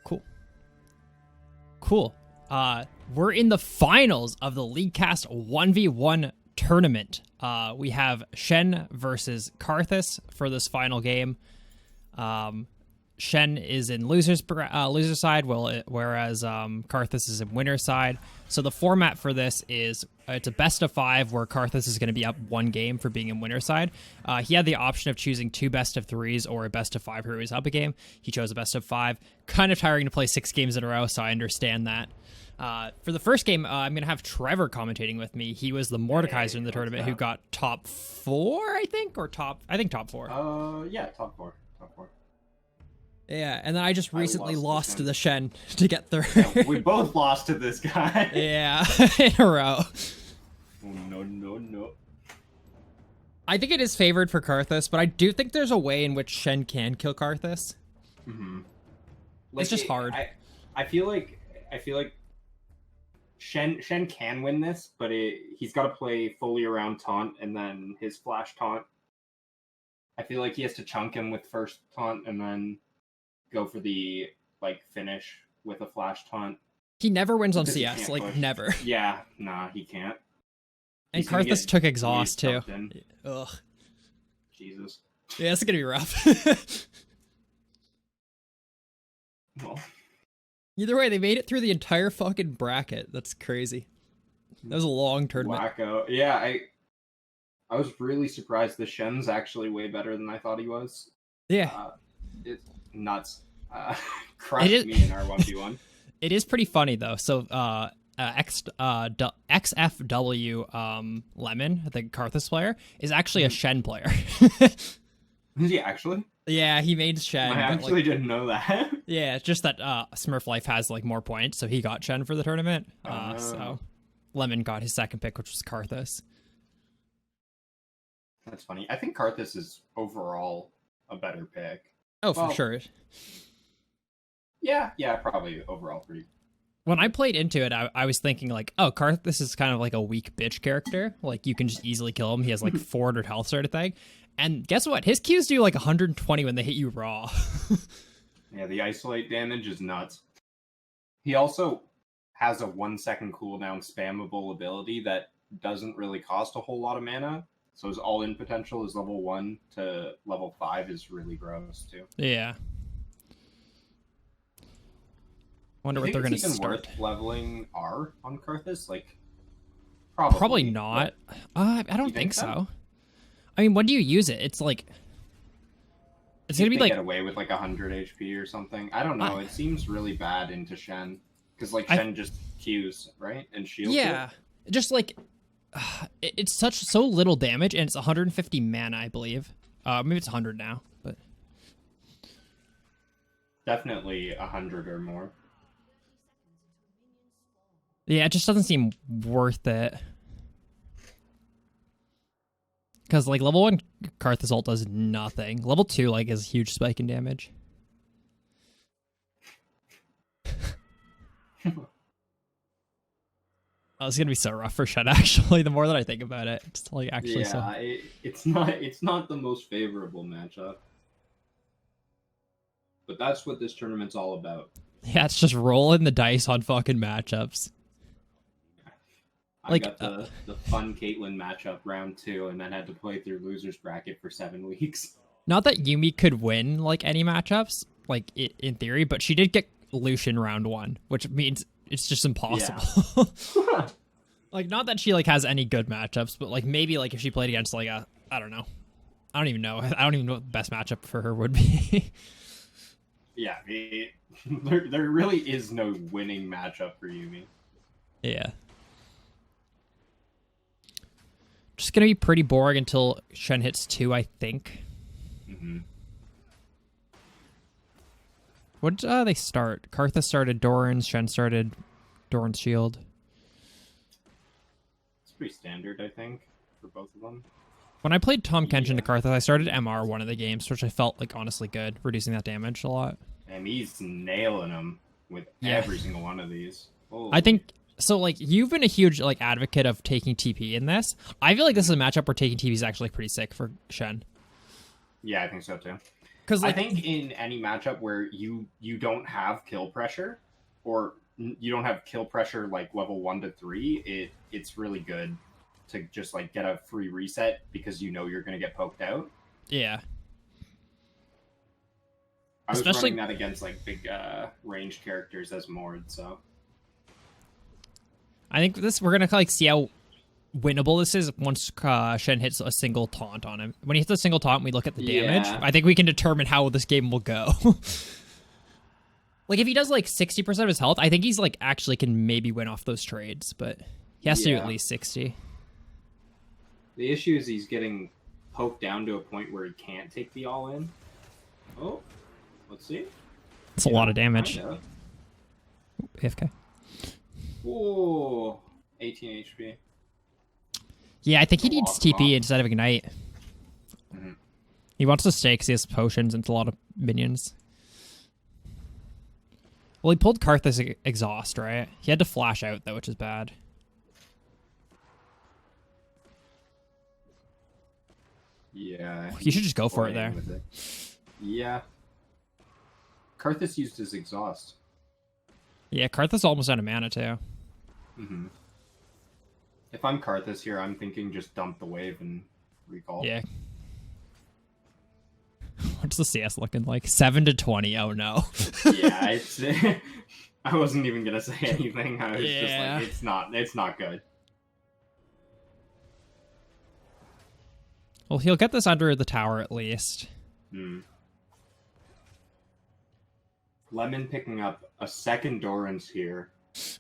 Cool. Cool. We're in the finals of the Leaguecast 1v1 tournament. We have Shen versus Karthus for this final game. Shen is in loser side, whereas Karthus is in winner side. So the format for this is it's a best of 5 where Karthus is going to be up 1 game for being in winner side. He had the option of choosing 2 best of 3s or a best of 5 who is up a game. He chose a best of 5. Kind of tiring to play 6 games in a row, so I understand that. For the first game, I'm going to have Trevor commentating with me. He was the Mordekaiser in the tournament who got top 4, I think, or top 4. Yeah, top 4. Top 4. Yeah, and then I just recently lost to the Shen to get through. Yeah, we both lost to this guy. Yeah, in a row. Oh, no. I think it is favored for Karthus, but I do think there's a way in which Shen can kill Karthus. Mm-hmm. It's just hard. I feel like Shen can win this, but he's got to play fully around taunt and then his flash taunt. I feel like he has to chunk him with first taunt and then go for the finish with a flash taunt. He never wins on CS, never. Yeah, nah, he can't. And Karthus took exhaust too. Ugh. Jesus. Yeah, it's gonna be rough. Well, either way, they made it through the entire fucking bracket. That's crazy. That was a long tournament. Wacko. Yeah, I was really surprised the Shen's actually way better than I thought he was. Yeah. It's nuts. Crushed me in our 1v1. It is pretty funny though. So XFW Lemon, the Karthus player, is actually a Shen player. Is he actually? Yeah, he made Shen. I actually didn't know that. Yeah, it's just that Smurf Life has more points, so he got Shen for the tournament. So Lemon got his second pick, which was Karthus. That's funny. I think Karthus is overall a better pick. Oh, for sure. Yeah, probably overall pretty. When I played into it, I was thinking Karthus is kind of like a weak bitch character. You can just easily kill him. He has 400 health sort of thing. And guess what? His Qs do 120 when they hit you raw. Yeah, the isolate damage is nuts. He also has a 1-second cooldown spammable ability that doesn't really cost a whole lot of mana. So his all-in potential is level 1 to level 5 is really gross too. Yeah. Wonder what they're going to start. Worth leveling R on Karthus? Probably not. I don't think so. I mean, when do you use it? It's it's gonna be get away with 100 HP or something. I don't know. It seems really bad into Shen because Shen just Qs, right, and shields. Yeah, just it's so little damage, and it's 150 mana, I believe. Maybe it's 100 now, but definitely 100 or more. Yeah, it just doesn't seem worth it. Because level 1 Karthus ult does nothing. Level 2 is a huge spike in damage. Oh, it's gonna be so rough for Shen. Actually, the more that I think about it, it's actually it's not the most favorable matchup. But that's what this tournament's all about. Yeah, it's just rolling the dice on fucking matchups. I got the fun Caitlyn matchup round 2 and then had to play through losers bracket for 7 weeks. Not that Yuumi could win any matchups, in theory, but she did get Lucian round 1, which means it's just impossible. Yeah. Not that she has any good matchups, but maybe if she played against I don't know. I don't even know. I don't even know what the best matchup for her would be. Yeah, there really is no winning matchup for Yuumi. Yeah. Just gonna be pretty boring until Shen hits 2, I think. Mm-hmm. What did they start? Karthus started Doran's, Shen started Doran's shield. It's pretty standard, I think, for both of them. When I played Tom Kenshin to Karthus, I started MR one of the games, which I felt honestly good, reducing that damage a lot. And he's nailing them with every single one of these. Holy. I think so. You've been a huge advocate of taking TP in this. I feel like this is a matchup where taking TP is actually pretty sick for Shen. Yeah, I think so too. Because I like, think in any matchup where you don't have kill pressure, or you don't have kill pressure like level 1 to 3, it's really good to just like get a free reset because you know you're gonna get poked out. yeah. I was Especially- running that against like big ranged characters as Mord, so I think we're gonna like see how winnable this is once Shen hits a single taunt on him. When he hits a single taunt, we look at the damage. Yeah. I think we can determine how this game will go. Like if he does like 60% of his health, I think he's like actually can maybe win off those trades, but he has to do at least 60. the issue is he's getting poked down to a point where he can't take the all in. Oh, let's see. It's a lot of damage. Kinda. AFK. Whoa, 18 HP. Yeah, I think he needs Lost TP off. instead of Ignite. Mhm. He wants to stay because he has potions and a lot of minions. Well, he pulled Karthus exhaust, right? He had to flash out though, which is bad. Yeah. You should just go for it Playing there. with it. Yeah. Karthus used his exhaust. Yeah, Karthus almost out of mana too. Mm-hmm. If I'm Karthus here, I'm thinking just dump the wave and recall. Yeah. What's the CS looking like? 7 to 20. Oh no. Yeah, it's, I wasn't even gonna say anything. I was just Yeah. like, it's not good. Well, he'll get this under the tower at least. Hmm. Lemon picking up a second Doran's here,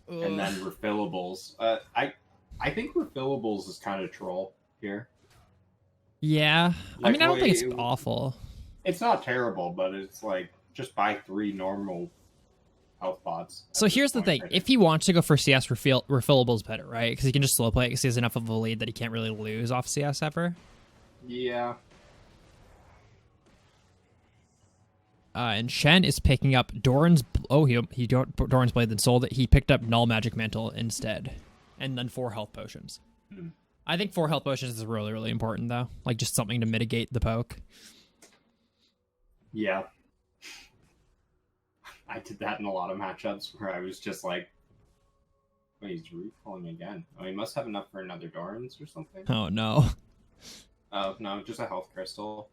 and then refillables. I think refillables is kind of troll here. Yeah. I Like, mean, I don't think it's it- awful. It's not terrible, but it's like just buy 3 normal health pots. So here's the thing. If he wants to go for CS, refillable is better, right? Because he can just slow play it because he has enough of a lead that he can't really lose off CS ever. Yeah. And Shen is picking up Doran's... Oh, he Doran's Blade then sold it. He picked up Null Magic Mantle instead. And then 4 health potions. Hmm. I think 4 health potions is really, really important, though. Like, just something to mitigate the poke. Yeah. I did that in a lot of matchups where I was just like, wait, he's recalling again. Oh, he must have enough for another Doran's or something. Oh, no. Oh, no, just a health crystal.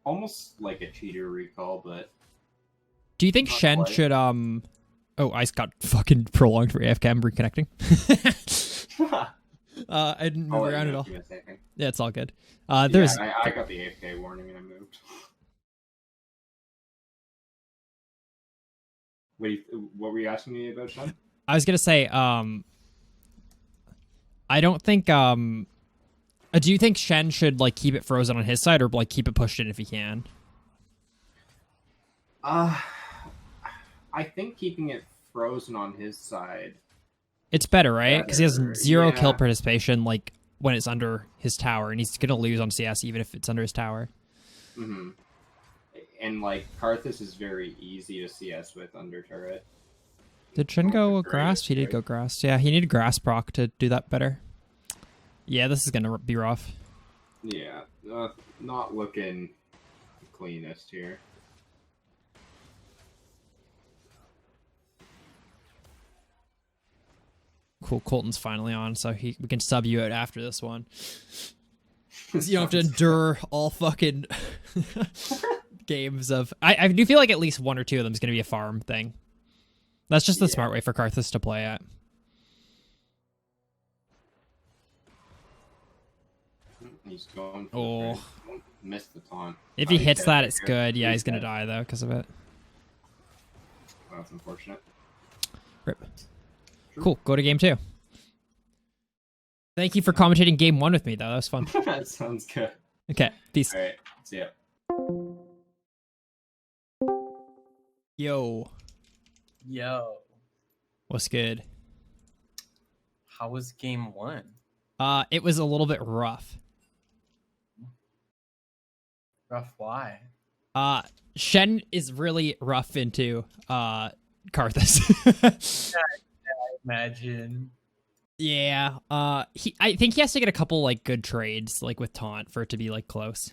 Almost like a cheater recall, but Do you think Not Shen quite. should, Oh, ice got fucking prolonged for AFK. I'm reconnecting. I didn't move around at all. Yeah, it's all good. There's... Yeah, I got the AFK warning and I moved. What were you asking me about, Sean? I was gonna say, I don't think, do you think Shen should, like, keep it frozen on his side or, like, keep it pushed in if he can? I think keeping it frozen on his side. It's better, right? Because he has Better, 0 yeah. kill participation, like, when it's under his tower, and he's gonna lose on CS even if it's under his tower. Mm-hmm. And like Karthus is very easy to CS with under turret. Did Shen go Great, grass? He did go great. grass. Yeah, he needed grass proc to do that better. Yeah, this is gonna be rough. Yeah, not looking the cleanest here. Cool, Colton's finally on, so we can sub you out after this one. You don't have to endure all fucking games of... I do feel like at least 1 or 2 of them is going to be a farm thing. That's just the smart way for Karthus to play it. He's going for Oh. the won't miss the taunt. If Oh, he he's hits dead. that, it's Good. good. Yeah, he's going to dead. die, though, because of it. Well, that's unfortunate. Rip. Cool, go to game 2. Thank you for commentating game 1 with me, though. That was fun. That sounds good. Okay, peace. All right, see ya. Yo, Yo, what's good? how was game 1? It was a little bit rough. Rough, why? Shen is really rough into Karthus. Imagine. Yeah. I think he has to get a couple like good trades like with taunt for it to be like close.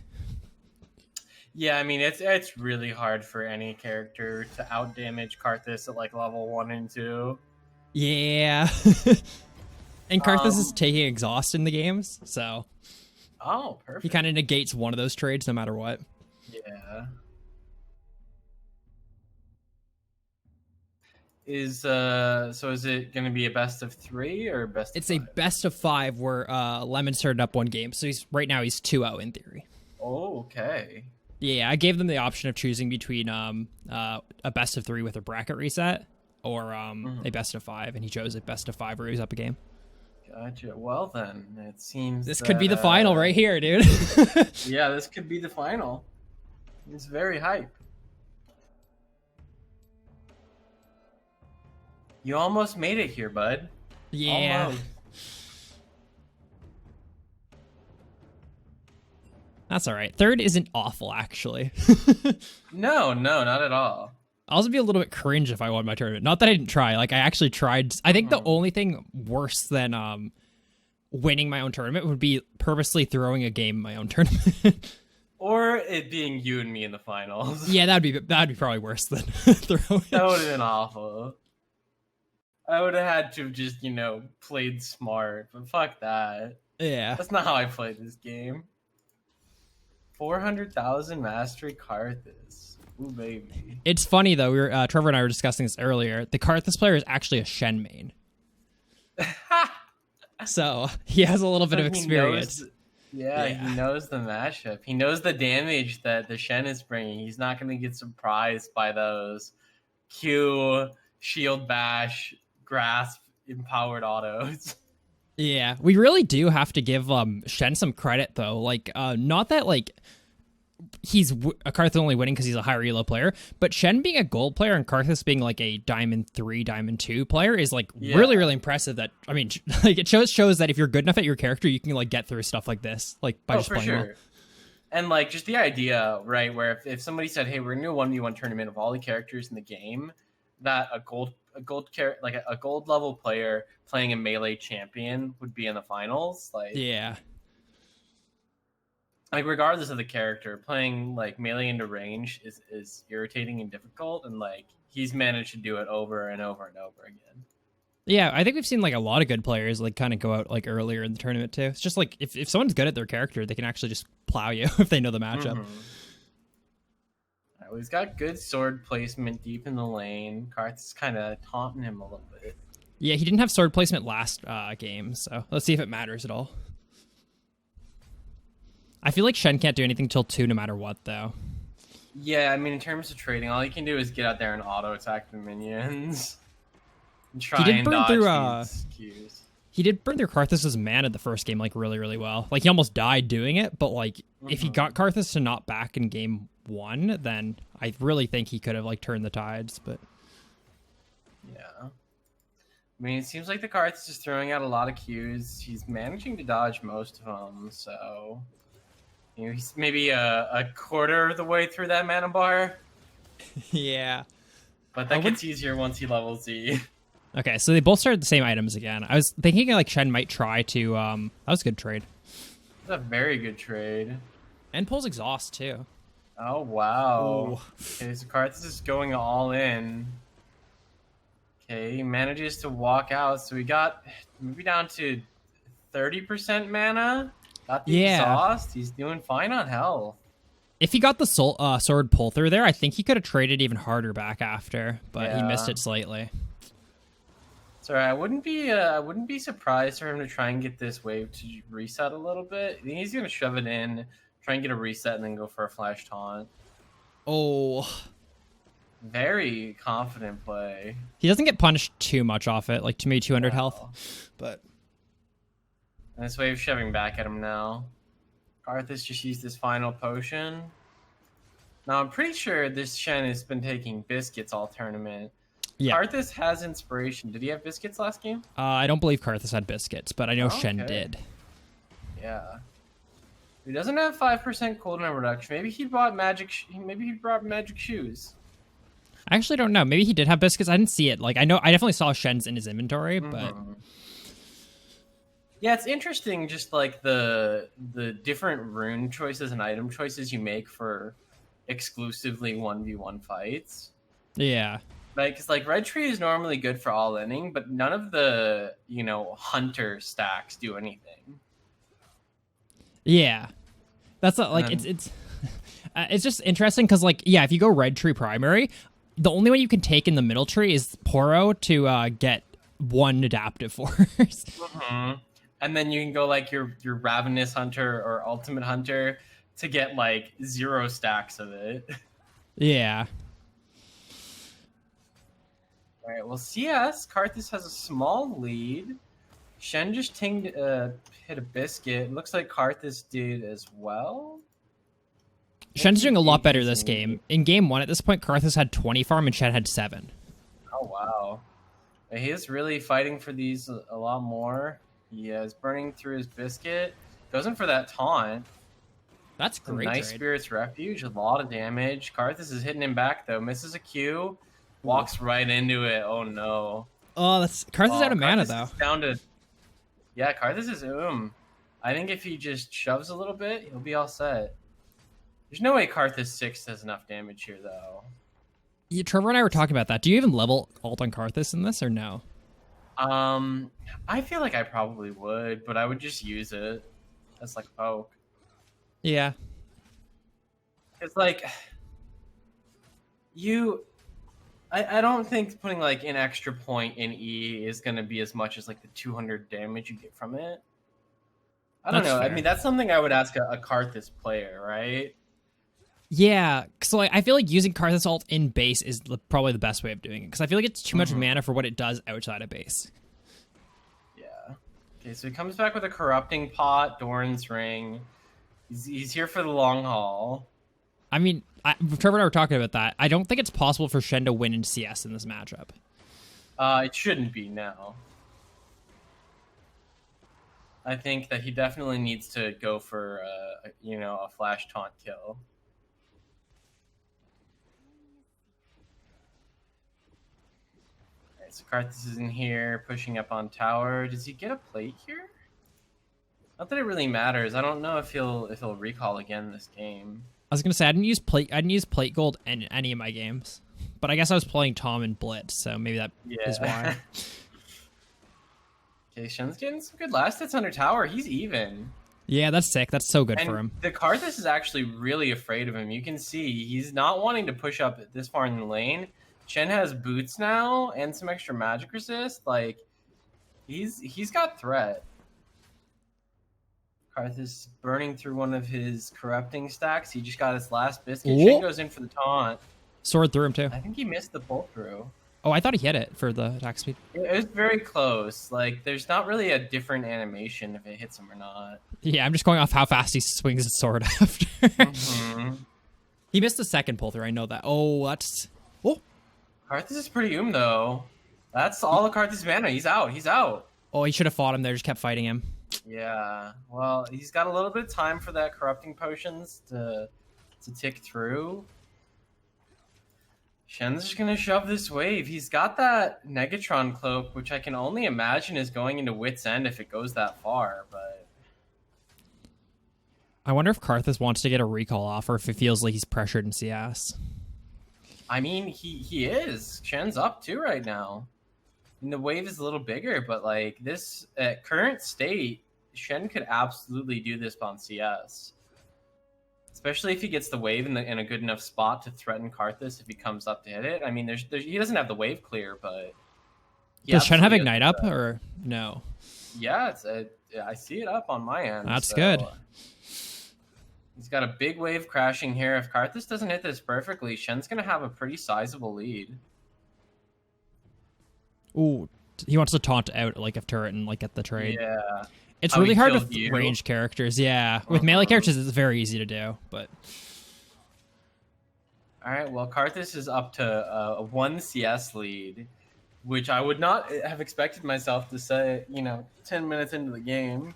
Yeah, I mean it's really hard for any character to outdamage Karthus at like level 1 and 2. Yeah. And Karthus is Um, taking exhaust in the games, so Oh, he perfect. kind of negates one of those trades no matter what. Yeah. Is it gonna be a best of 3 or best of It's a 5? best of 5 where Lemon started up one game, so right now he's 2-0 in theory. Oh, okay. Yeah, I gave them the option of choosing between a best of 3 with a bracket reset or a best of 5, and he chose a best of 5 where he was up a game. Gotcha. Well then, it seems This that, could be the final right here, dude. Yeah, this could be the final. It's very hype. You almost made it here, bud. Yeah. Almost. That's all right. Third isn't awful, actually. No, not at all. I'll also be a little bit cringe if I won my tournament. Not that I didn't try. Like, I actually tried. I think the only thing worse than winning my own tournament would be purposely throwing a game in my own tournament. Or it being you and me in the finals. Yeah, that'd be probably worse than throwing. That would have been awful. I would have had to have just, played smart, but fuck that. Yeah. That's not how I played this game. 400,000 mastery Karthus. Ooh, baby. It's funny though. Trevor and I were discussing this earlier. The Karthus player is actually a Shen main, so he has a little bit of experience. He knows the mashup. He knows the damage that the Shen is bringing. He's not going to get surprised by those Q, shield bash, grasp, empowered autos. Yeah, we really do have to give Shen some credit though. Like, not that like he's a Karthus only winning because he's a higher elo player, but Shen being a gold player and Karthus being like a diamond 3, diamond 2 player is like really impressive. That I mean, like it shows that if you're good enough at your character, you can like get through stuff like this, like by just playing well. And like just the idea, right, where if somebody said, "Hey, we're gonna do a 1v1 tournament of all the characters in the game," that a gold level player playing a melee champion would be in the finals. Like, yeah, like regardless of the character, playing like melee into range is irritating and difficult, and like he's managed to do it over and over and over again. Yeah, I think we've seen like a lot of good players like kind of go out like earlier in the tournament too. It's just like if someone's good at their character, they can actually just plow you if they know the matchup. All right, well, he's got good sword placement deep in the lane. Karthus is kind of taunting him a little bit. Yeah, he didn't have sword placement last game, so let's see if it matters at all. I feel like Shen can't do anything till 2 no matter what, though. Yeah, I mean, in terms of trading, all he can do is get out there and auto-attack the minions. And try and dodge these Qs. He did burn through Karthus' mana the first game, like, really, really well. Like, he almost died doing it, but, like, if he got Karthus to not back in game 1, then I really think he could have, like, turned the tides, but... Yeah. I mean, it seems like the Karthus is throwing out a lot of Qs. He's managing to dodge most of them, so... he's maybe a quarter of the way through that mana bar. Yeah. But that gets easier once he levels Z. Okay, so they both started the same items again. I was thinking like Shen might try to that was a good trade. That's a very good trade. And pulls exhaust too. Oh wow. Ooh. Okay, so Karthus is going all in. Okay, he manages to walk out, so we got maybe down to 30% mana. Got the exhaust. He's doing fine on health. If he got the sword pull through there, I think he could have traded even harder back after, but he missed it slightly. Sorry, I wouldn't be surprised for him to try and get this wave to reset a little bit. I think he's gonna shove it in, try and get a reset, and then go for a flash taunt. Oh, very confident play. He doesn't get punished too much off it, like maybe 200 health, but. And this wave's shoving back at him now. Karthus just used his final potion. Now I'm pretty sure this Shen has been taking biscuits all tournament. Yeah. Karthus has inspiration. Did he have biscuits last game? I don't believe Karthus had biscuits, but I know Shen did. Yeah. He doesn't have 5% cooldown reduction. Maybe he brought magic. Maybe he brought magic shoes. I actually don't know. Maybe he did have biscuits. I didn't see it. Like I definitely saw Shen's in his inventory, but. Yeah, it's interesting. Just like the different rune choices and item choices you make for exclusively 1v1 fights. Yeah. Right, because like red tree is normally good for all inning, but none of the hunter stacks do anything. Yeah. That's not, like it's just interesting because like if you go red tree primary, the only one you can take in the middle tree is Poro to get one adaptive force. Mm-hmm. And then you can go like your ravenous hunter or ultimate hunter to get like 0 stacks of it. Yeah. All right, well, CS, Karthus has a small lead. Shen just hit a biscuit. Looks like Karthus did as well. Shen's doing a lot better this game. In game 1, at this point, Karthus had 20 farm and Shen had 7. Oh, wow. He is really fighting for these a lot more. He is burning through his biscuit. Goes in for that taunt. That's great. Nice trade. Spirit's Refuge, a lot of damage. Karthus is hitting him back, though. Misses a Q. Walks right into it. Oh, no. Oh, Karthus out of mana, though. Down to... Yeah, Karthus is I think if he just shoves a little bit, he'll be all set. There's no way Karthus 6 does enough damage here, though. Yeah, Trevor and I were talking about that. Do you even level ult on Karthus in this, or no? I feel like I probably would, but I would just use it as like a poke. Yeah. It's like... I don't think putting like an extra point in E is going to be as much as like the 200 damage you get from it. I don't know. Fair. I mean, that's something I would ask a Karthus player, right? Yeah, so like I feel like using Karthus ult in base is probably the best way of doing it because I feel like it's too much mana for what it does outside of base. Yeah. Okay, so he comes back with a corrupting pot, Doran's ring. He's here for the long haul. I mean, Trevor and I were talking about that. I don't think it's possible for Shen to win in CS in this matchup. It shouldn't be, no. I think that he definitely needs to go for, a flash taunt kill. Alright, so Karthus is in here, pushing up on tower. Does he get a plate here? Not that it really matters. I don't know if he'll recall again this game. I was gonna say I didn't use plate gold in any of my games, but I guess I was playing Tom and Blitz, so maybe that is why. Okay, Shen's getting some good last hits under tower. He's even. Yeah, that's sick. That's so good for him. The Karthus is actually really afraid of him. You can see he's not wanting to push up this far in the lane. Shen has boots now and some extra magic resist. Like, he's got threat. Karthus burning through one of his corrupting stacks. He just got his last biscuit. Ooh. Shen goes in for the taunt. Sword through him too. I think he missed the pull through. Oh, I thought he hit it for the attack speed. It was very close. Like, there's not really a different animation if it hits him or not. Yeah, I'm just going off how fast he swings his sword after. He missed the second pull through. I know that. Oh, that's... Oh. Karthus is pretty though. That's all the Karthus mana. He's out. He's out. Oh, he should have fought him there. Just kept fighting him. Yeah. Well, he's got a little bit of time for that corrupting potions to tick through. Shen's just gonna shove this wave. He's got that Negatron cloak, which I can only imagine is going into Wit's End if it goes that far, but... I wonder if Karthus wants to get a recall off or if it feels like he's pressured in CS. I mean, he is. Shen's up too right now. And the wave is a little bigger, but like this at current state, Shen could absolutely do this on CS. Especially if he gets the wave in a good enough spot to threaten Karthus if he comes up to hit it. I mean, he doesn't have the wave clear, but... Does Shen have Ignite up, or no? Yeah, I see it up on my end. That's good. He's got a big wave crashing here. If Karthus doesn't hit this perfectly, Shen's going to have a pretty sizable lead. Ooh, he wants to taunt out like a turret and like get the trade. Yeah. It's really hard with ranged characters, yeah. With melee characters, it's very easy to do, but... Alright, well, Karthus is up to a 1 CS lead, which I would not have expected myself to say, 10 minutes into the game.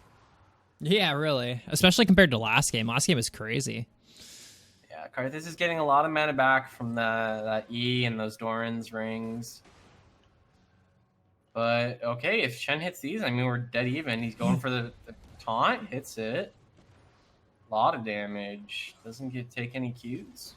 Yeah, really. Especially compared to last game. Last game was crazy. Yeah, Karthus is getting a lot of mana back from that E and those Doran's rings. But, okay, if Shen hits these, I mean, we're dead even. He's going for the taunt, hits it. A lot of damage. Doesn't take any Qs.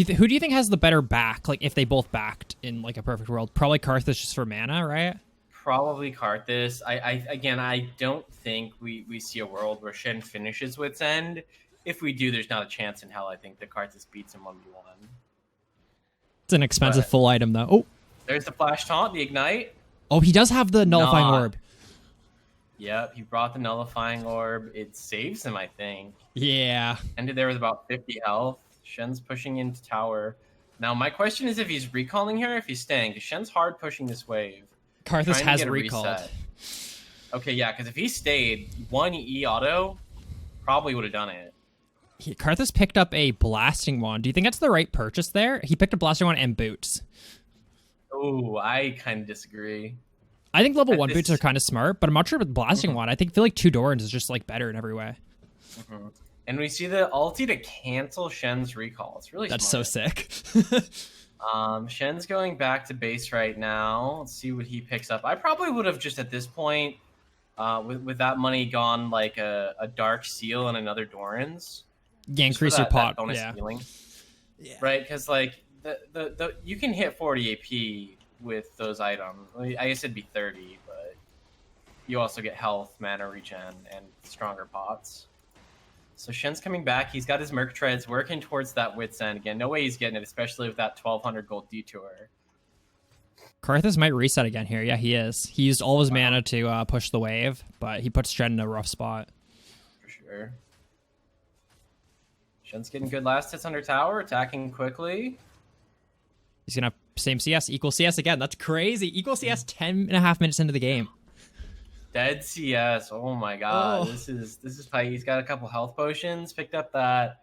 Who do you think has the better back? Like if they both backed in like a perfect world, probably Karthus just for mana, right? Probably Karthus. I don't think we see a world where Shen finishes Wit's End. If we do, there's not a chance in hell. I think that Karthus beats him 1v1. It's an expensive full item though. Oh, there's the flash taunt, the ignite. Oh, he does have the nullifying orb. Yep, he brought the nullifying orb. It saves him, I think. Yeah. Ended there with about 50 health. Shen's pushing into tower. Now, my question is if he's recalling here or if he's staying, because Shen's hard pushing this wave. Karthus has recalled. Reset. Okay, yeah, because if he stayed, 1 E auto probably would have done it. Karthus picked up a blasting wand. Do you think that's the right purchase there? He picked a blasting wand and boots. Oh, I kind of disagree. I think level 1 boots are kind of smart, but I'm not sure with blasting wand. I feel like 2 Dorans is just like better in every way. And we see the ulti to cancel Shen's recall. It's really That's smart. so sick. Shen's going back to base right now. Let's see what he picks up. I probably would have just at this point, with that money, gone like a Dark Seal and another Doran's. Yeah, increase your pot. Bonus healing. Yeah. Right, because like the you can hit 40 AP with those items. I guess it'd be 30, but you also get health, mana regen, and stronger pots. So Shen's coming back. He's got his Merc Treads working towards that Wit's End again. No way he's getting it, especially with that 1,200 gold detour. Karthus might reset again here. Yeah, he is. He used all his mana to push the wave, but he puts Shen in a rough spot. For sure. Shen's getting good last hits under tower, attacking quickly. He's going to same CS, equal CS again. That's crazy. Equal CS 10.5 minutes into the game. Dead CS. Oh my god. This is tight. He's got a couple health potions, picked up that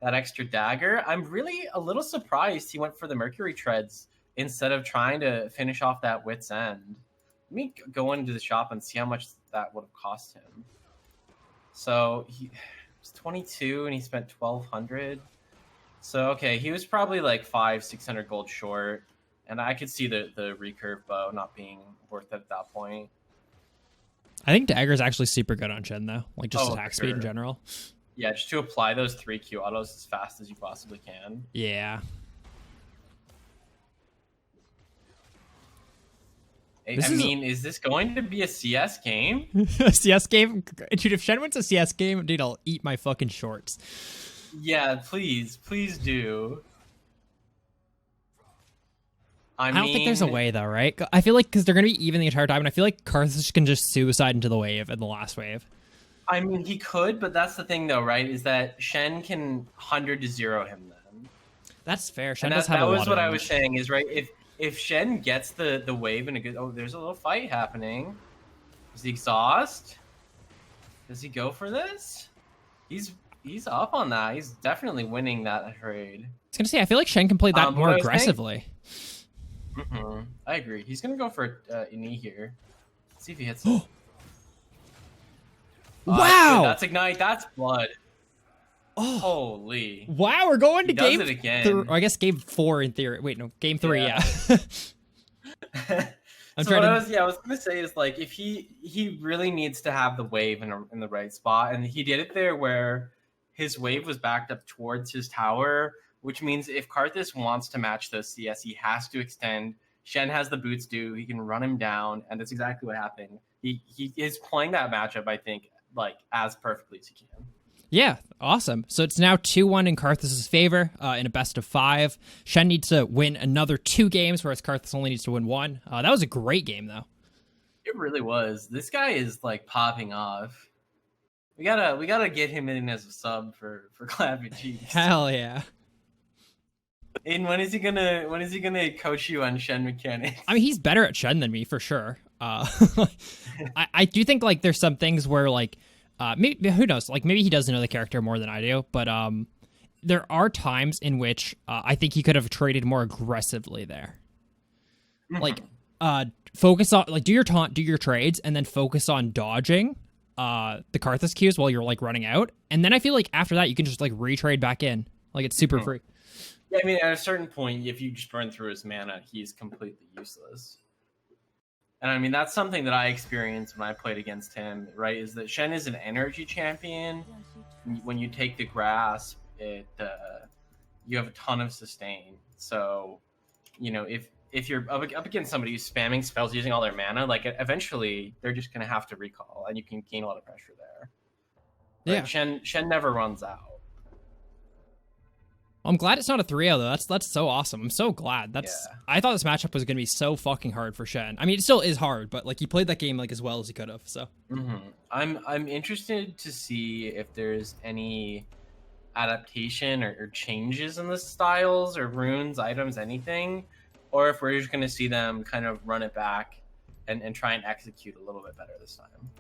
extra dagger. I'm really a little surprised he went for the Mercury Treads instead of trying to finish off that Wit's End. Let me go into the shop and see how much that would have cost him. So he was 22 and he spent 1,200. So okay, he was probably like 500-600 gold short, and I could see the recurve bow not being worth it at that point. I think dagger is actually super good on Shen though, like just attack speed in general. Yeah, just to apply those 3 Q autos as fast as you possibly can. Yeah. Is this going to be a CS game? A CS game? Dude, if Shen wins a CS game, dude, I'll eat my fucking shorts. Yeah, please do. I don't think there's a way though, right? I feel like because they're going to be even the entire time, and I feel like Karthus can just suicide into the wave in the last wave. I mean, he could, but that's the thing though, right? Is that Shen can 100 to 0 him then. That's fair. Shen and does have a lot of That was what I was damage. saying is, right, if Shen gets the wave and a good... Oh, there's a little fight happening. Is he exhaust? Does he go for this? He's up on that. He's definitely winning that trade. I was going to say, I feel like Shen can play that more aggressively. I agree. He's going to go for a knee here. Let's see if he hits it. Wow! That's ignite. That's blood. Oh. Holy. Wow, we're going to game... Does it again. I guess game 4 in theory. Wait, no, game 3, yeah. I was gonna say is like if he really needs to have the wave in the right spot, and he did it there where his wave was backed up towards his tower, which means if Karthus wants to match those CS, he has to extend. Shen has the boots due, he can run him down, and that's exactly what happened. He is playing that matchup, I think, like as perfectly as he can. Yeah, awesome. So it's now 2-1 in Karthus' favor in a best of 5. Shen needs to win another 2 games, whereas Karthus only needs to win 1. That was a great game, though. It really was. This guy is like popping off. We gotta get him in as a sub for Clap and Cheeks. Hell yeah. And when is he gonna coach you on Shen mechanics? I mean, he's better at Shen than me for sure. I do think like there's some things where like. Maybe, who knows? Like maybe he doesn't know the character more than I do, but there are times in which I think he could have traded more aggressively there. Like focus on like do your taunt, do your trades, and then focus on dodging the Karthus Qs while you're like running out, and then I feel like after that you can just like retrade back in, like it's super free. Yeah, I mean at a certain point, if you just burn through his mana, he's completely useless. And I mean, that's something that I experienced when I played against him, right? Is that Shen is an energy champion. When you take the grasp, you have a ton of sustain. So, you know, if you're up against somebody who's spamming spells using all their mana, like eventually they're just gonna have to recall, and you can gain a lot of pressure there. But Yeah. Shen never runs out. I'm glad it's not a 3-0 though. That's so awesome. I'm so glad. Yeah. I thought this matchup was gonna be so fucking hard for Shen. I mean, it still is hard, but like he played that game like as well as he could have. So I'm interested to see if there's any adaptation or changes in the styles or runes, items, anything, or if we're just gonna see them kind of run it back and try and execute a little bit better this time.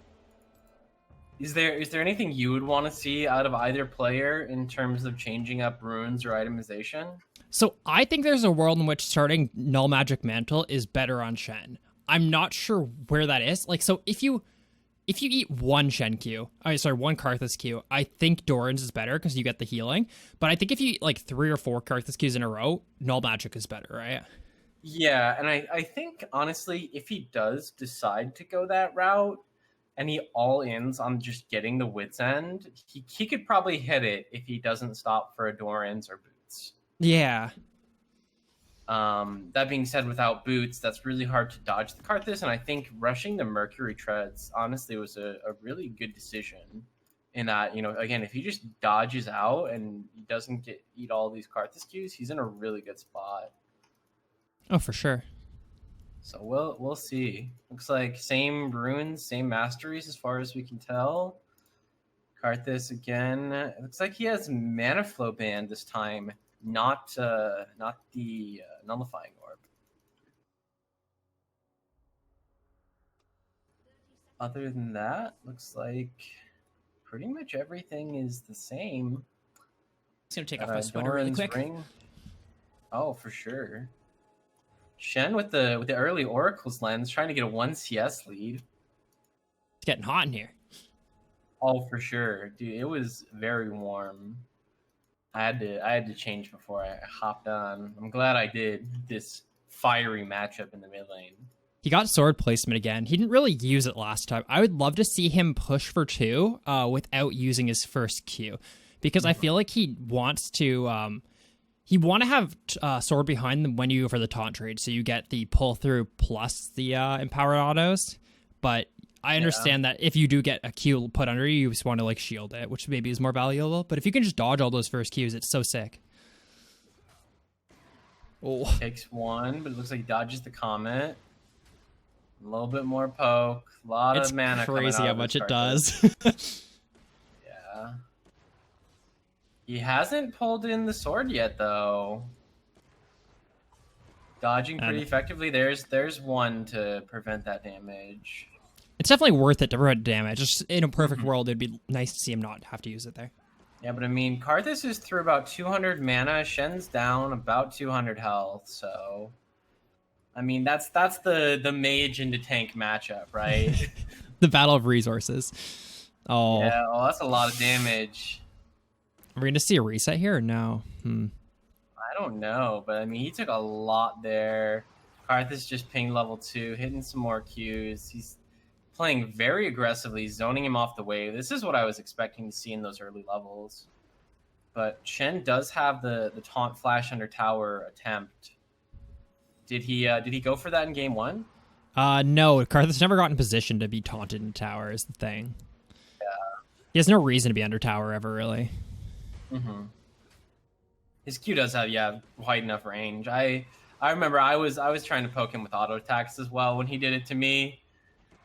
Is there anything you would want to see out of either player in terms of changing up runes or itemization? So I think there's a world in which starting Null Magic Mantle is better on Shen. I'm not sure where that is. Like, so if you eat one Shen Q, one Karthus Q, I think Doran's is better because you get the healing. But I think if you eat like 3 or 4 Karthus Qs in a row, Null Magic is better, right? Yeah, and I think honestly, if he does decide to go that route, and he all ins on just getting the Wit's End, he could probably hit it if he doesn't stop for Adorans or Boots. Yeah. That being said, without Boots, that's really hard to dodge the Karthus, and I think rushing the Mercury Treads, honestly, was a really good decision. In that, you know, again, if he just dodges out and he doesn't eat all these Karthus Qs, he's in a really good spot. Oh, for sure. So we'll see. Looks like same runes, same masteries as far as we can tell. Karthus again. It looks like he has Mana Flow Band this time, not the Nullifying Orb. Other than that, looks like pretty much everything is the same. Just gonna take off my sweater really quick. Ring. Oh, for sure. Shen with the early Oracle's Lens, trying to get a 1 CS lead. It's getting hot in here. Oh, for sure, dude. It was very warm. I had to change before I hopped on. I'm glad I did this fiery matchup in the mid lane. He got sword placement again. He didn't really use it last time. I would love to see him push for 2 without using his first Q, because I feel like he wants to. He want to have sword behind them when you go for the taunt trade, so you get the pull through plus the empowered autos. But I understand that if you do get a Q put under you, you just want to like shield it, which maybe is more valuable. But if you can just dodge all those first Qs, it's so sick. Oh, Takes 1, but it looks like he dodges the comet. A little bit more poke. A lot of mana. It's crazy how much it does. Yeah. He hasn't pulled in the sword yet, though. Dodging pretty effectively. There's 1 to prevent that damage. It's definitely worth it to prevent damage. Just in a perfect world, it'd be nice to see him not have to use it there. Yeah, but I mean, Karthus is through about 200 mana. Shen's down about 200 health, so... I mean, that's the mage into tank matchup, right? The battle of resources. Oh. Yeah, well, that's a lot of damage. Are we going to see a reset here or no? I don't know, but I mean, he took a lot there. Karthus just pinged level 2, hitting some more Qs. He's playing very aggressively, zoning him off the wave. This is what I was expecting to see in those early levels. But Shen does have the taunt flash under tower attempt. Did he go for that in game 1? No, Karthus never got in position to be taunted in tower is the thing. Yeah. He has no reason to be under tower ever, really. His Q does have wide enough range. I remember I was trying to poke him with auto attacks as well when he did it to me,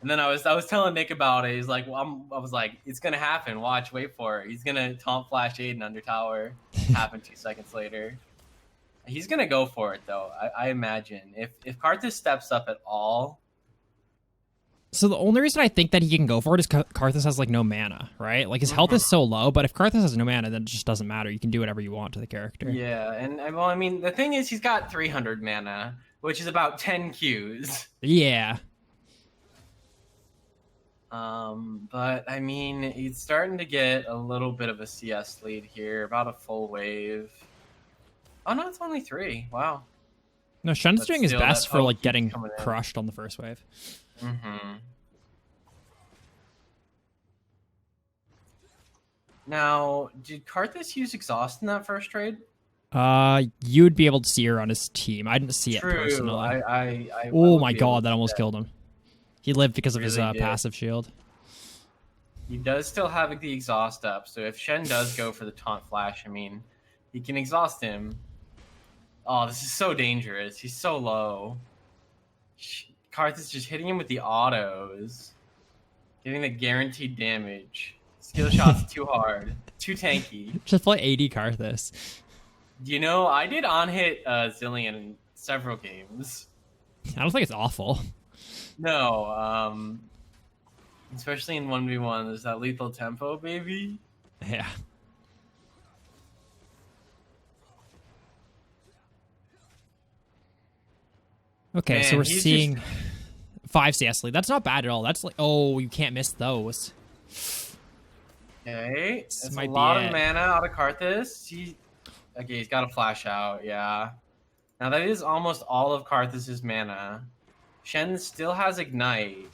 and then I was telling Nick about it. He's like, well, I was like, it's gonna happen. Watch, wait for it. He's gonna taunt flash Aiden under tower. Happened 2 seconds later. He's gonna go for it though. I imagine if Karthus steps up at all. So the only reason I think that he can go for it is Karthus has like no mana, right? Like his health is so low, but if Karthus has no mana, then it just doesn't matter. You can do whatever you want to the character. Yeah, and well, I mean, the thing is, he's got 300 mana, which is about 10 Qs. Yeah. But I mean, he's starting to get a little bit of a CS lead here, about a full wave. Oh no, it's only 3. Wow. No, Shen's But doing his still, best that for hope like keeps getting coming in. crushed on the first wave. Now, did Karthus use exhaust in that first trade? You'd be able to see her on his team. I didn't see it personally. I Oh would my be able god, to that see almost killed him. He lived because of his Really did. passive shield. He does still have the exhaust up, so if Shen does go for the taunt flash, I mean, he can exhaust him. Oh, this is so dangerous. He's so low. Karthus just hitting him with the autos. Getting the guaranteed damage. Skill shot's too hard. Too tanky. Just play AD Karthus. You know, I did on-hit Zillion in several games. I don't think it's awful. No, especially in 1v1, there's that lethal tempo, baby. Yeah. Okay, so Man, we're he's seeing 5 CS lead. That's not bad at all. That's like, oh, you can't miss those. Okay, This that's a might be lot it. of mana out of Karthus. Okay, he's got to flash out, yeah. Now that is almost all of Karthus's mana. Shen still has Ignite.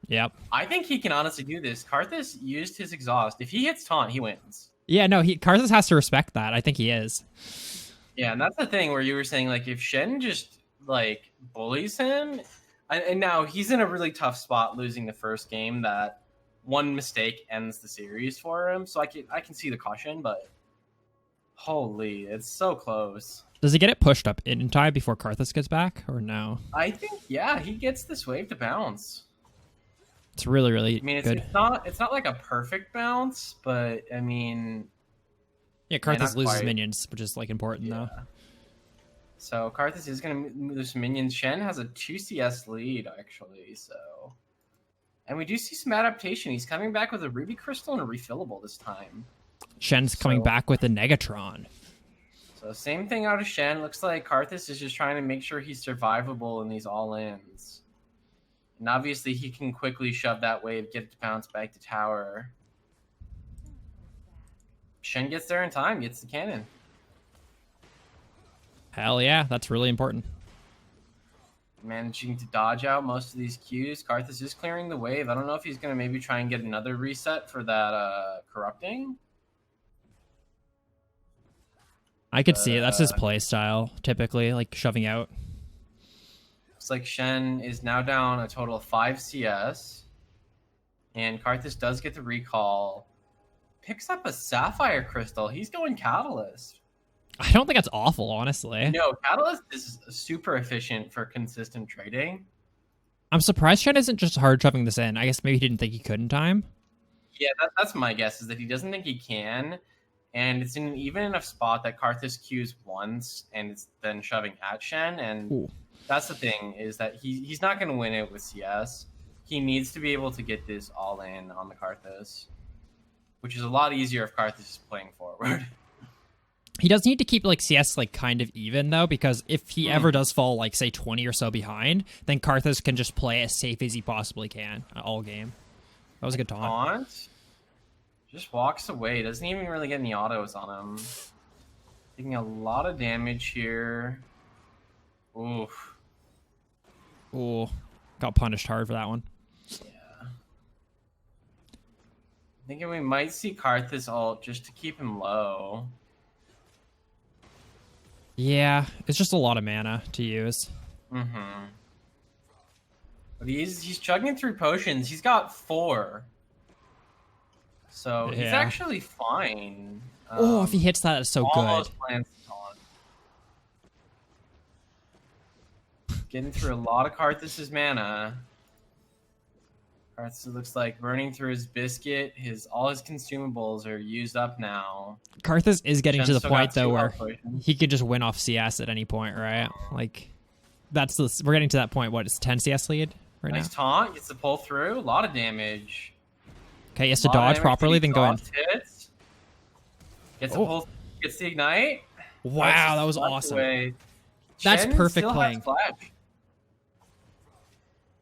Yep. I think he can honestly do this. Karthus used his exhaust. If he hits taunt, he wins. Yeah, no, Karthus has to respect that. I think he is. Yeah, and that's the thing where you were saying, like, if Shen just, like, bullies him, and now he's in a really tough spot losing the first game that one mistake ends the series for him, so I can see the caution, but holy, it's so close. Does he get it pushed up in time before Karthus gets back, or no? I think, yeah, he gets this wave to bounce. It's really, really I mean, good. it's not like a perfect bounce, but I mean, Yeah, Karthus not loses quite. minions, which is like important though. So Karthus is going to lose some minions. Shen has a 2 CS lead, actually, so... And we do see some adaptation. He's coming back with a Ruby Crystal and a refillable this time. Shen's coming back with a Negatron. So same thing out of Shen. Looks like Karthus is just trying to make sure he's survivable in these all-ins. And obviously he can quickly shove that wave, get it to bounce back to tower. Shen gets there in time, gets the cannon. Hell yeah, that's really important. Managing to dodge out most of these Qs. Karthus is clearing the wave. I don't know if he's going to maybe try and get another reset for that corrupting. I could see it. That's his play style, typically, like shoving out. Looks like Shen is now down a total of 5 CS. And Karthus does get the recall. Picks up a Sapphire Crystal. He's going Catalyst. I don't think that's awful, honestly. No, Catalyst is super efficient for consistent trading. I'm surprised Shen isn't just hard shoving this in. I guess maybe he didn't think he could in time. Yeah, that's my guess, is that he doesn't think he can. And it's in an even enough spot that Karthus Qs once and it's then shoving at Shen. And Ooh. that's the thing, is that he's not going to win it with CS. He needs to be able to get this all in on the Karthus, which is a lot easier if Karthus is playing forward. He does need to keep like CS like kind of even though, because if he ever does fall like say 20 or so behind, then Karthus can just play as safe as he possibly can all game. That was a good taunt. Taunt just walks away. Doesn't even really get any autos on him. Taking a lot of damage here. Oof. Ooh, got punished hard for that one. Yeah. Thinking we might see Karthus ult just to keep him low. Yeah, it's just a lot of mana to use. Mm-hmm. But he's chugging through potions. He's got 4. So he's Yeah. actually fine. Oh, if he hits that, it's so good. Almost plants taunt. Getting through a lot of Karthus' mana. Karthus looks like burning through his biscuit. All his consumables are used up now. Karthus is getting Shen's to the still got point 2 though where health potions. he could just win off CS at any point, right? Like, we're getting to that point. What, it's 10 CS lead right Nice now? taunt, gets to pull through. A lot of damage. Okay, he has to Lot of dodge damage properly, to then go in. exhaust hits. Gets to Oh. pull, gets the ignite. Wow, that was Flash awesome. away. That's Shen perfect still has playing. Flash.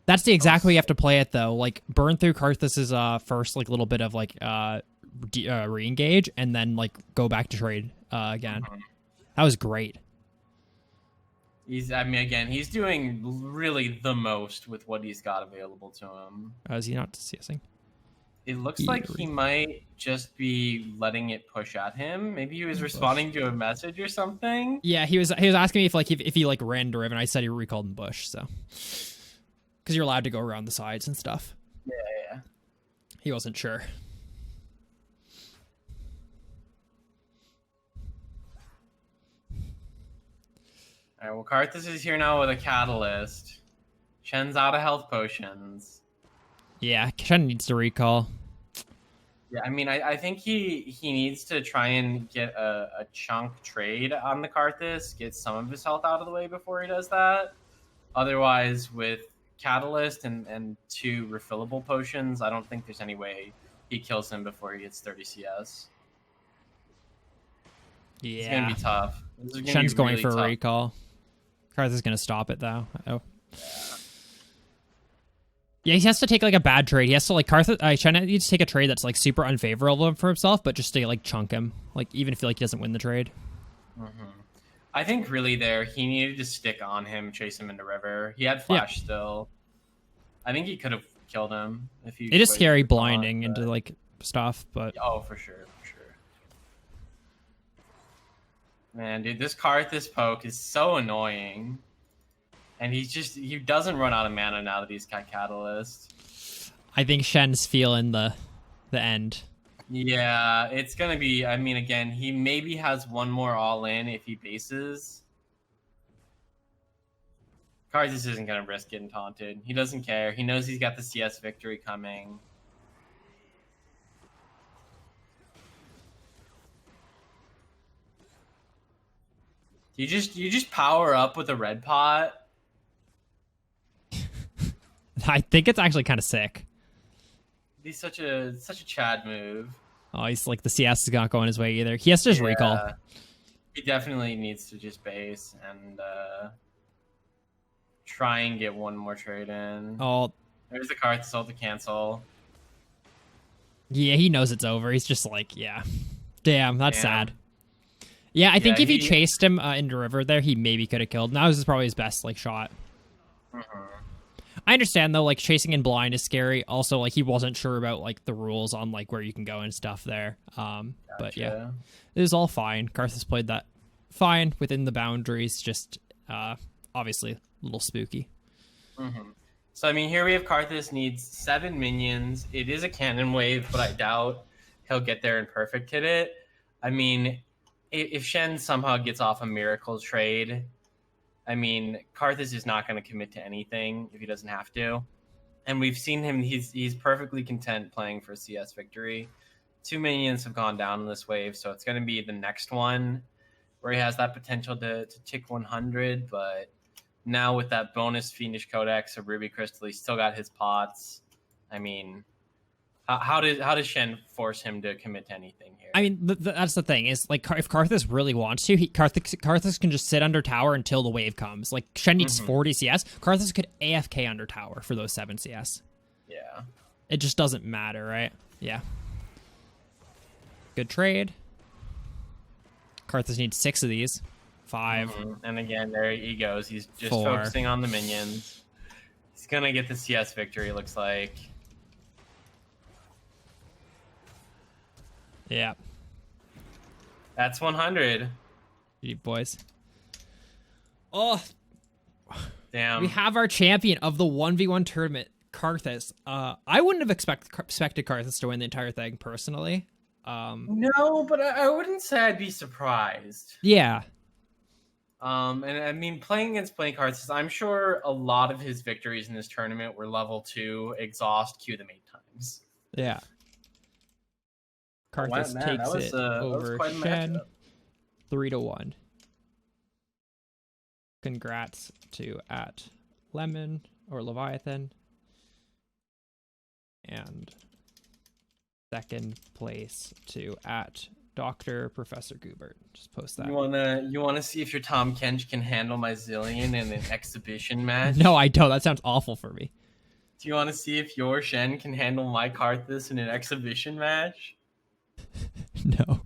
That's the exact way you have to play it, though. Like, burn through Karthus's first like little bit of like re-engage, and then like go back to trade again. That was great. I mean, again, he's doing really the most with what he's got available to him. Is he not CSing? It looks like he might just be letting it push at him. Maybe he was responding to a message or something. Yeah, he was asking me if he like ran to Riven. I said he recalled in bush, so because you're allowed to go around the sides and stuff. Yeah. He wasn't sure. All right, well, Karthus is here now with a catalyst. Shen's out of health potions. Yeah, Shen needs to recall. Yeah, I mean, I think he needs to try and get a chunk trade on the Karthus, get some of his health out of the way before he does that. Otherwise, with catalyst and 2 refillable potions, I don't think there's any way he kills him before he gets 30 CS. Yeah, it's gonna be tough. Shen's going for a recall. Karthus is gonna stop it though. Oh. Yeah, he has to take like a bad trade. He has to like Karthus. Shen needs to take a trade that's like super unfavorable for himself, but just to like chunk him. Like even if he doesn't win the trade. I think really there he needed to stick on him, chase him into river. He had flash still. I think he could have killed him if he. It is scary blinding into like stuff, but oh, for sure. Man, dude, this Karthus poke is so annoying. And he doesn't run out of mana now that he's got Catalyst. I think Shen's feeling the end. Yeah, it's going to be, I mean, again, he maybe has one more all-in if he bases. Karthus isn't going to risk getting taunted. He doesn't care. He knows he's got the CS victory coming. You just power up with a red pot. I think it's actually kind of sick. He's such a Chad move. Oh, he's like the CS is not going his way either. He has to just recall. He definitely needs to just base and try and get one more trade in. Oh, there's the Karthus ult to cancel. Yeah, he knows it's over. He's just like, yeah, damn, that's sad. Yeah, I think if he chased him into river there, he maybe could have killed. That was probably his best like shot. I understand though, like chasing in blind is scary. Also, like he wasn't sure about like the rules on like where you can go and stuff there. But yeah, it was all fine. Karthus played that fine within the boundaries. Just obviously a little spooky. So I mean, here we have Karthus needs 7 minions. It is a cannon wave, but I doubt he'll get there and perfect hit it. I mean, if Shen somehow gets off a miracle trade, I mean, Karthus is not going to commit to anything if he doesn't have to. And we've seen him, he's perfectly content playing for CS victory. 2 minions have gone down in this wave, so it's going to be the next one where he has that potential to tick 100. But now with that bonus Fiendish Codex of Ruby Crystal, he's still got his pots. I mean, how does Shen force him to commit to anything here? I mean, that's the thing is like if Karthus really wants to, Karthus can just sit under tower until the wave comes. Like Shen needs 40 CS. Karthus could AFK under tower for those 7 CS. Yeah, it just doesn't matter, right? Yeah. Good trade. Karthus needs 6 of these. 5. And again, there he goes. He's just 4. focusing on the minions. He's gonna get the CS victory. Looks like. Yeah. That's 100. You boys. Oh. Damn. We have our champion of the 1v1 tournament, Karthus. I wouldn't have expected Karthus to win the entire thing, personally. No, but I wouldn't say I'd be surprised. Yeah. And I mean, playing Karthus, I'm sure a lot of his victories in this tournament were level 2, exhaust, Q them 8 times. Yeah. Karthus takes it over Shen 3-1. Congrats to @Lemon or Leviathan. And second place to Dr. Professor Goobert. Just post that. You wanna see if your Tom Kench can handle my Zillion in an exhibition match? No, I don't. That sounds awful for me. Do you want to see if your Shen can handle my Karthus in an exhibition match? No.